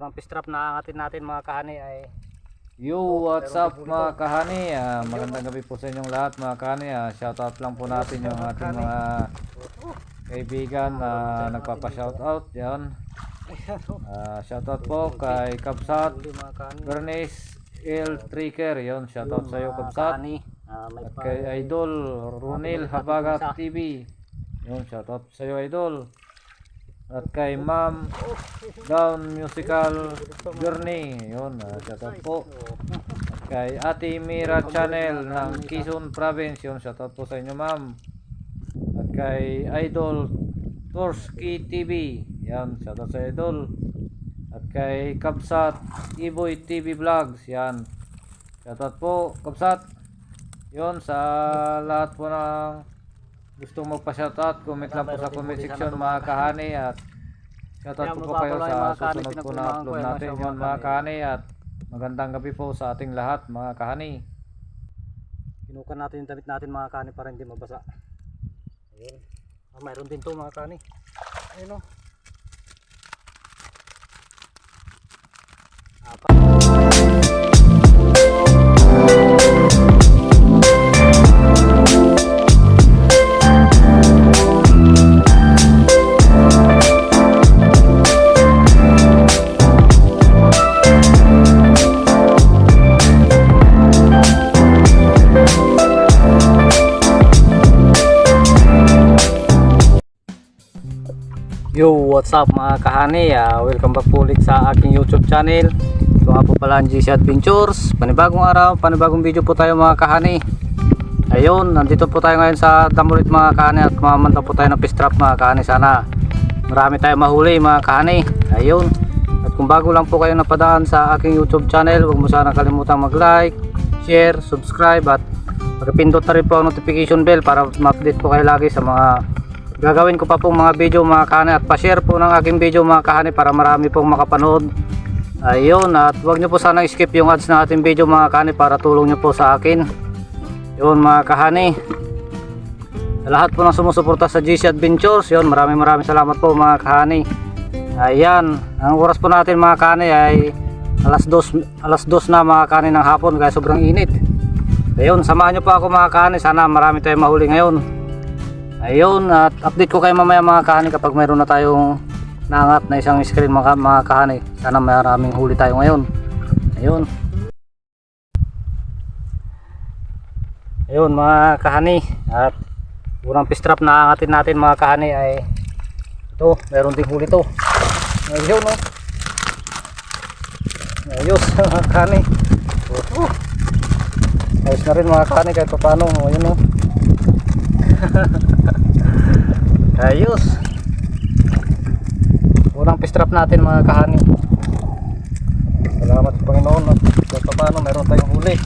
Ang pistrap na angatin natin mga kahani ay Yo, what's up mga kahani? Magandang gabi po sa inyong lahat mga kahani. Shoutout lang po natin yung ating mga kaibigan na nagpapa-shoutout yan. Shoutout po kay Kabsat Bernice L. Tricker, yon. Shoutout sa iyo Kabsat. At kay Idol Ronil Habagat TV, yon. Shoutout sa iyo Idol. At kay Ma'am Down Musical Journey, yun, shoutout po. At kay Ate Mira Channel ng Quezon Province, yun, shoutout po sa inyo ma'am. At kay Idol Torski TV, yan, shoutout sa Idol. At kay Kabsat Iboy TV Vlogs, yan, shoutout po Kabsat. Yun, sa lahat po ng gustong magpa-shoutout, comment lang po sa comment section mga kahani. At shoutout po kayo sa susunod po na upload natin yun mga kahani. At magandang gabi po sa ating lahat mga kahani. Kinukan natin yung damit natin mga kahani para hindi mabasa. Ayun. Mayroon din to mga kahani. Ayun o. Yo, what's up mga kahani? Welcome back po ulit sa aking YouTube channel. Ito nga po pala ang GC Adventures. Panibagong araw, panibagong video po tayo mga kahani. Ayun, nandito po tayo ngayon sa Damulit mga kahani at mamanta po tayo ng fish trap mga kahani. Sana marami tayo mahuli mga kahani. Ayun. At kung bago lang po kayo napadaan sa aking YouTube channel, huwag mo sana kalimutang mag-like, share, subscribe at magpindot na rin po ang notification bell para ma-update po kayo lagi sa mga gagawin ko pa pong mga video mga kahani. At pa-share po ng aking video mga kahani para marami pong makapanood. Ayun, at huwag nyo po sana skip yung ads na ating video mga kahani para tulong nyo po sa akin. Yun mga kahani, sa lahat po ng sumusuporta sa GC Adventures, yun, maraming salamat po mga kahani. Ayan, ang oras po natin mga kahani ay alas 2 na mga kahani ng hapon, kaya sobrang init. Ayun, samahan nyo po ako mga kahani, sana marami tayong mahuli ngayon. Ayun, at update ko kayo mamaya mga kahani kapag mayroon na tayong naangat na isang screen mga kahani. Sana maraming huli tayo ngayon. Ayun. Ayun mga kahani, at unang fish trap na aangatin natin mga kahani ay ito, mayroon ding huli to. Ayun o. Ayos mga kahani. Ayos na rin mga kahani kahit paano. Ayun o. Ayos. Unang fish trap natin mga kahani. Salamat sa Panginoon at kahit paano mayroon tayong huli.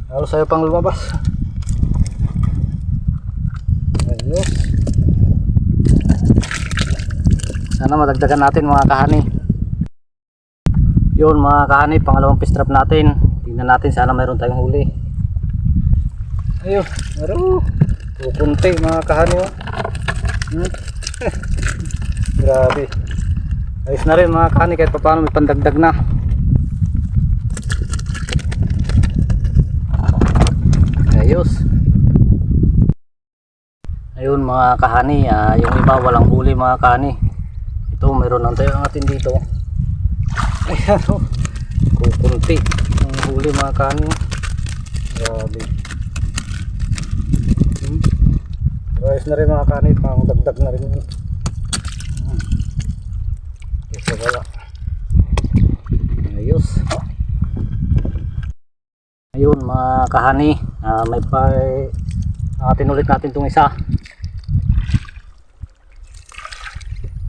Halos sa'yo pang lumabas. Ayos. Sana madagdagan natin mga kahani. Yun mga kahani, pangalawang fish trap natin. Tingnan natin, sana mayroon tayong huli. Ayun, meron. Pupunti mga kahani oh. Grabe. Ayos na rin mga kahani kahit paano may pandagdag na. Ayos. Ayun mga kahani, yung iba walang huli mga kahani. Ito meron lang tayo angatin dito. Ayan oh. Pupunti ang huli mga kahani. Grabe. Ayos na rin mga kahani, pang dagdag na rin yun. Isa wala. Ayos. Ayun mga kahani, may angatin ulit natin itong isa.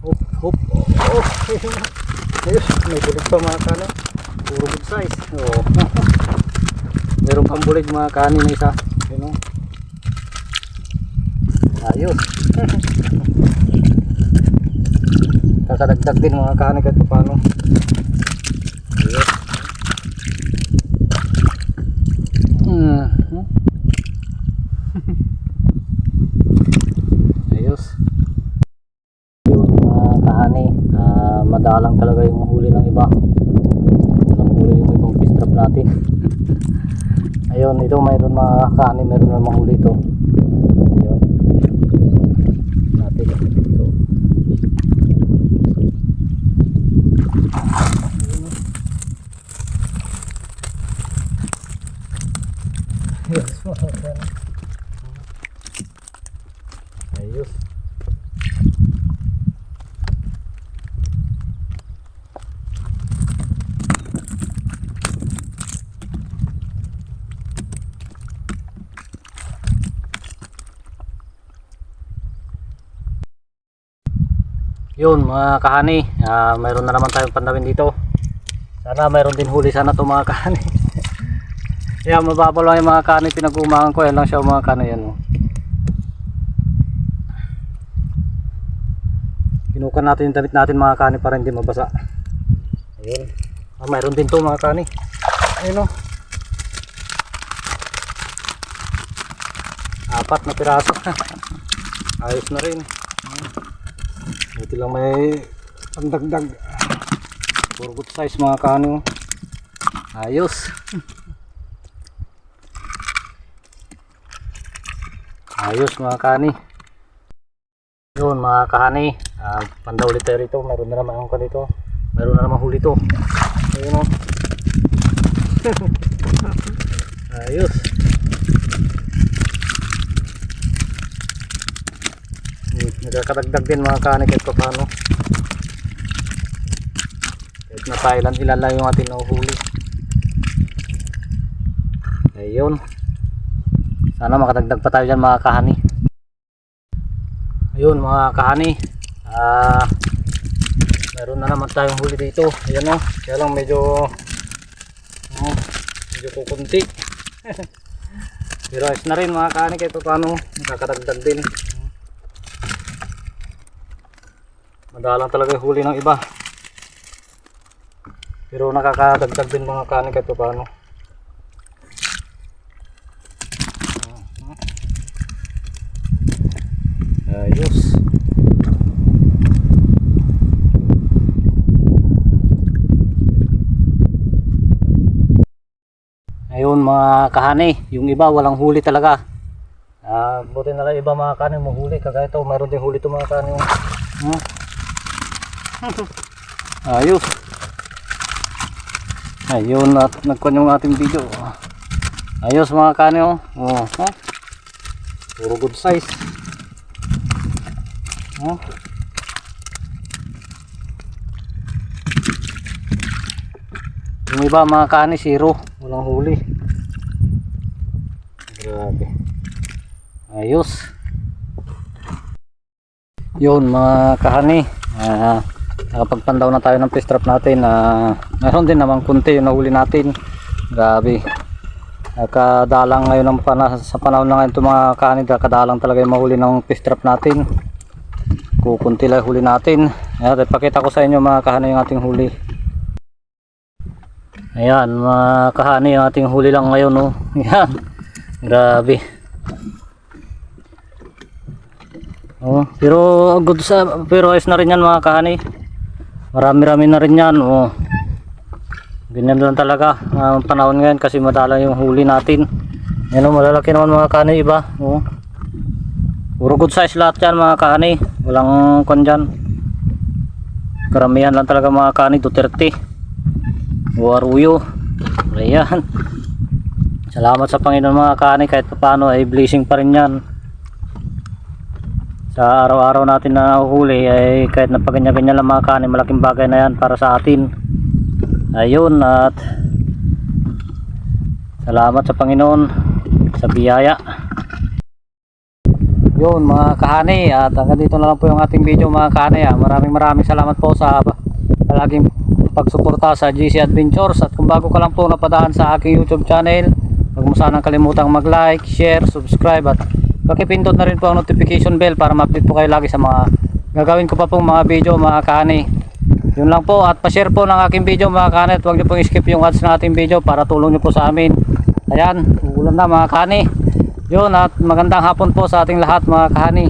Hop hop. Oh, ayos, may bulig pa mga kahani. Puro good size. Oh. Meron pang bulig mga kahani na isa. Ayun, oh. Ayos. Kakadagdag din mga kahani kahit paano. Ayos. Ayos. madalang talaga yung huli ng iba. Walang huli yung ibang fish trap natin. Ayun, ito mayroon mga kanin, mayroon na mahuli ito. Ayun. Natin ito. Ayos. Yun mga kahani, mayroon na naman tayong pandawin dito. Sana mayroon din huli sana to mga kahani. Yan, mababaw lang yung mga kahani pinag-umangan ko. Yan lang siya mga kahani. Yan, oh. Kinukan natin yung damit natin mga kahani para hindi mabasa. Ayun. Mayroon din to mga kahani. Ayun, oh. 4 na piraso. Ayos na rin. Ito lang may pangdagdag. Puro good size mga kahani, oh. Ayos. Ayos mga kahani. Yun mga kahani, pandaw ulit tayo rito. Meron na naman ako dito. Meron na naman huli to. Ayun, oh. Ayos. Nagkakadagdag din mga kahani kahit pa paano. Kahit na tayo ilan lang yung ating nahuhuli. Ayun. Sana makadagdag pa tayo dyan mga kahani. Ayun mga kahani, meron na naman tayong huli dito. Ayan, oh. Kaya lang medyo kukunti. Pero ayos na rin mga kahani kahit paano. Nakakadagdag din. Madalang talaga yung huli ng iba. Pero nakakadagdag din mga kahani kahit paano. Ayos. Ayun mga kahani, yung iba walang huli talaga. Buti na lang iba mga kahani mo huli. Kagaya ito, mayroon din huli ito mga kahani. Ayos. Ayun, at nagkuhan yung ating video. Ayos mga kahani, oh. Puro good size. Yung iba mga kahani, 0, walang huli. Grabe. Ayos. Yun mga kahani, nakapagpandaw na tayo ng fish trap natin. Meron din naman kunti yung nahuli natin. Grabe. Nakadalang ngayon sa panahon na ngayon ito mga kahani, nakadalang talaga yung mahuli ng fish trap natin. Kukunti lang huli natin. Ayan, ipakita ko sa inyo mga kahani yung ating huli. Ayan mga kahani, yung ating huli lang ngayon, oh. Ayan. Grabe. Oh, pero ayos na rin yan mga kahani. Marami-rami na rin yan, oh. Ganyan lang talaga panahon ngayon kasi madala yung huli natin. Ayan, oh, malalaki naman mga kahani iba, oh. Puro good size lahat yan mga kahani. Walang kon dyan. Karamihan lang talaga mga kahani, Duterte, Waruyo. Ayan. Salamat sa Panginoon mga kahani, kahit paano ay blessing pa rin yan. Sa araw-araw natin na nahuhuli ay kahit na paganya-ganyan lang mga kahani, malaking bagay na yan para sa atin. Ayun, at salamat sa Panginoon sa biyaya. Yun mga kahani, at hanggang dito na lang po yung ating video mga kahani. Maraming salamat po sa palaging pagsuporta sa GC Adventures. At kung bago ka lang po napadaan sa aking YouTube channel, huwag mo sanang kalimutang mag-like, share, subscribe, at pakipindot na rin po ang notification bell para ma-update po kayo lagi sa mga gagawin ko pa pong mga video mga kahani. Yun lang po, at pa-share po ng aking video mga kahani, at huwag niyo pong skip yung ads ng ating video para tulong niyo po sa amin. Ayan, ulan na mga kahani. Yun, at magandang hapon po sa ating lahat mga kahani.